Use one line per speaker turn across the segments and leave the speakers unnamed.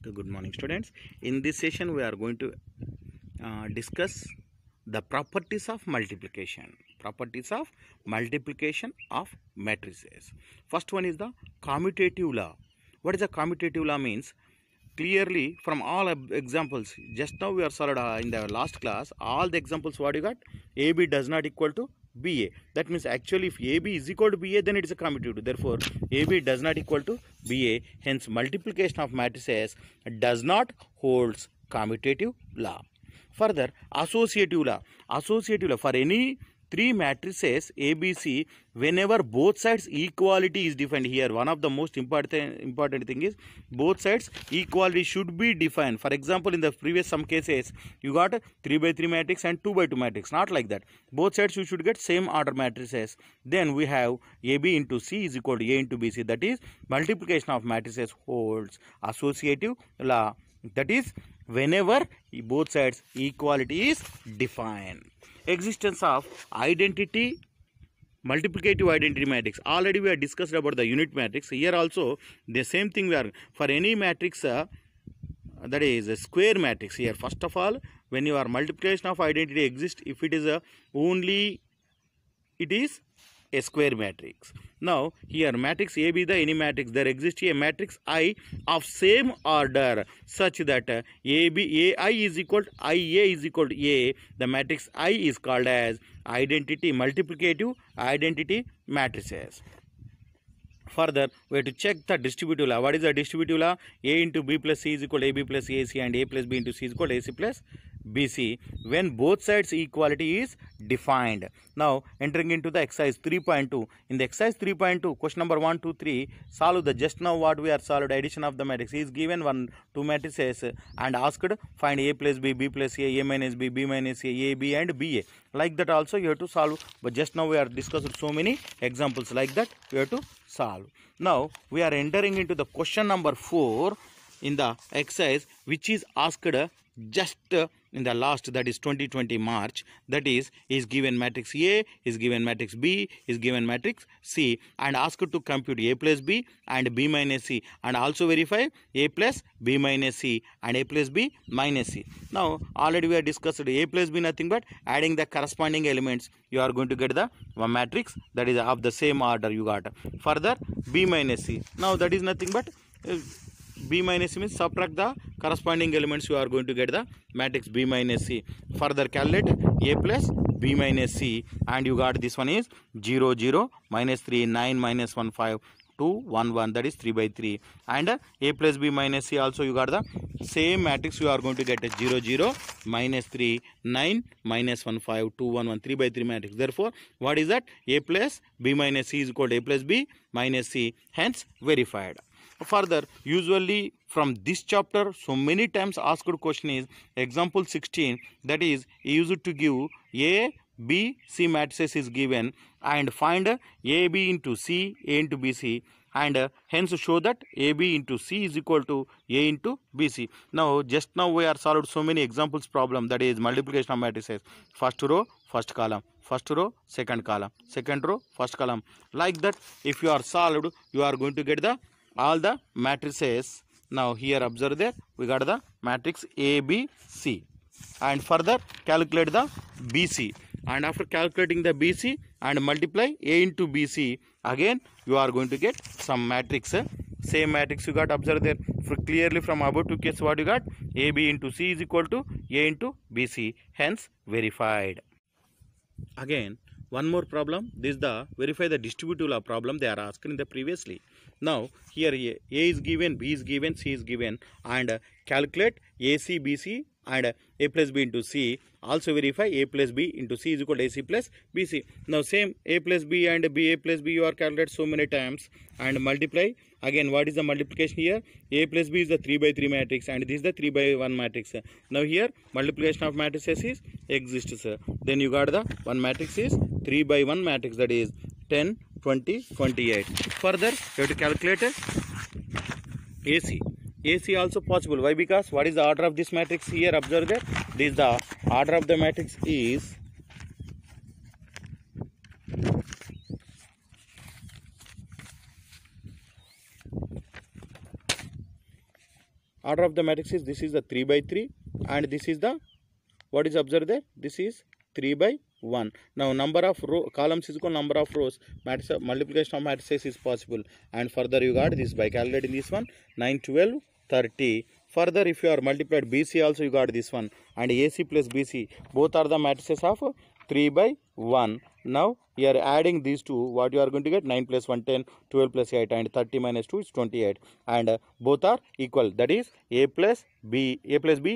Okay, good morning, students. In this session, we are going to discuss the properties of multiplication. Properties of multiplication of matrices. First one is the commutative law. What is the commutative law means? Clearly, from all examples, just now we are solved in the last class. All the examples what you got? AB does not equal to BA. That means actually if AB is equal to BA, then it is a commutative. Therefore, AB does not equal to BA. Hence, multiplication of matrices does not holds commutative law. Further, associative law. Associative law for any three matrices ABC, whenever both sides equality is defined here, one of the most important thing is both sides equality should be defined. For example, in the previous some cases you got 3 by 3 matrix and 2 by 2 matrix. Not like that. Both sides you should get same order matrices. Then we have AB into C is equal to A into BC. That is multiplication of matrices holds associative law. That is whenever both sides equality is defined. Existence of identity multiplicative identity matrix. Already we have discussed about the unit matrix. Here also the same thing we are for any matrix that is a square matrix. Here first of all, when your multiplication of identity exists, if it is only it is a square matrix. Now here matrix A be the any matrix, there exists a matrix I of same order such that AI is equal to IA is equal to A. The matrix I is called as identity multiplicative identity matrices. Further, we have to check the distributive law. What is the distributive law? A into B plus C is equal to AB plus AC and A plus B into C is equal to AC plus BC when both sides equality is defined. Now entering into the exercise 3.2. In the exercise 3.2, question number 1, 2, 3, solve the just now what we are solved addition of the matrix. He is given two matrices and asked find A plus B, B plus A, A minus B, B minus A, B and BA. Like that also you have to solve. But just now we are discussing so many examples like that you have to solve. Now we are entering into the question number 4 in the exercise which is asked just in the last, that is 2020 March. That is given matrix A, is given matrix B, is given matrix C and asked to compute A plus B and B minus C and also verify A plus B minus C and A plus B minus C. Now already we have discussed A plus B nothing but adding the corresponding elements you are going to get the one matrix that is of the same order you got. Further B minus C. Now that is nothing but B minus C means subtract the corresponding elements, you are going to get the matrix B minus C. Further calculate A plus B minus C and you got this one is 0 0 minus 3 9 minus 1 5 2 1 1, that is 3 by 3 and A plus B minus C also you got the same matrix, you are going to get a 0 0 minus 3 9 minus 1 5 2 1 1 3 by 3 matrix. Therefore what is that? A plus B minus C is equal to A plus B minus C, hence verified. Further, usually from this chapter so many times asked question is example 16, that is used to give A, B, C matrices is given and find A, B into C, A into BC and hence show that AB into C is equal to A into BC. Now just now we are solved so many examples problem, that is multiplication of matrices. First row, first column, first row, second column, second row, first column. Like that if you are solved, you are going to get the all the matrices. Now here observe there we got the matrix A, B, C and further calculate the BC and after calculating the BC and multiply A into BC, again you are going to get some matrix. Same matrix you got, observe there clearly from above two cases what you got, AB into C is equal to A into BC, hence verified. Again one more problem, this is the verify the distributive law problem they are asking in the previously. Now here A is given, B is given, C is given and calculate AC BC and A plus B into C, also verify A plus B into C is equal to AC plus BC. Now same A plus B and A plus B you are calculated so many times and multiply. Again what is the multiplication here? A plus B is the 3 by 3 matrix and this is the 3 by 1 matrix. Now here multiplication of matrices is exists. Then you got the one matrix is 3 by 1 matrix, that is 10 20 28. Further you have to calculate AC. AC also possible. Why? Because what is the order of this matrix here? Observe that this is the order of the matrix is Order of the matrix is, this is the 3 by 3 and this is the, what is observed there? This is 3 by 1. Now number of columns is equal number of rows. Matrix, multiplication of matrices is possible. And further you got this by calculating this one, 9, 12, 30. Further, if you are multiplied BC also, you got this one, and AC plus BC, both are the matrices of 3 by 1. Now you are adding these two, what you are going to get? 9 plus 1, 10, 12 plus 8, and 30 minus 2 is 28, and both are equal, that is A plus B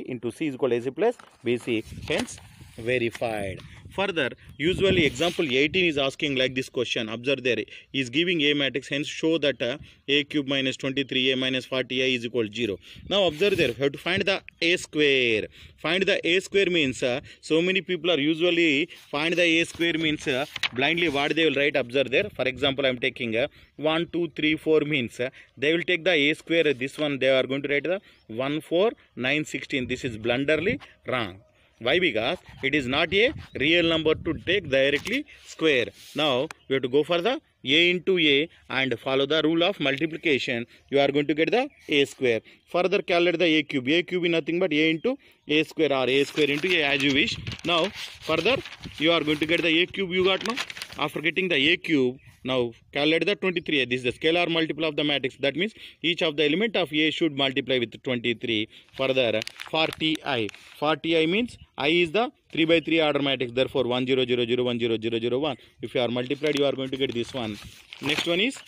into C is equal to AC plus BC, hence verified. Further, usually example 18 is asking like this question. Observe there, is giving A matrix, hence show that A cube minus 23A minus 40A is equal to 0. Now observe there, we have to find the A square. Find the A square means, so many people are usually find the A square means blindly what they will write. Observe there, for example, I am taking 1, 2, 3, 4 means they will take the A square, this one they are going to write the 1, 4, 9, 16. This is blunderly wrong. Why? Because it is not a real number to take directly square. Now we have to go for the A into A and follow the rule of multiplication. You are going to get the A square. Further calculate the A cube. A cube is nothing but A into A square or A square into A, as you wish. Now further you are going to get the A cube you got now. After getting the A cube, now calculate the 23. This is the scalar multiple of the matrix. That means each of the element of A should multiply with 23. Further 40i. 40i means I is the 3 by 3 order matrix. Therefore 1 0 0 0 1 0 0 0 1. If you are multiplied, you are going to get this one. Next one is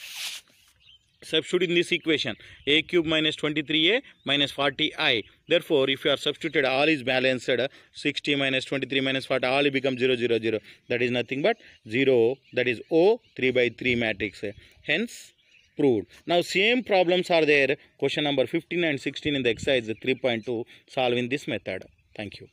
substitute in this equation, A cube minus 23A minus 40i. Therefore, if you are substituted, all is balanced, 60 minus 23 minus 40, all becomes 0 0 0. That is nothing but 0, that is O 3 by 3 matrix. Hence proved. Now same problems are there, question number 15 and 16 in the exercise 3.2, solve in this method. Thank you.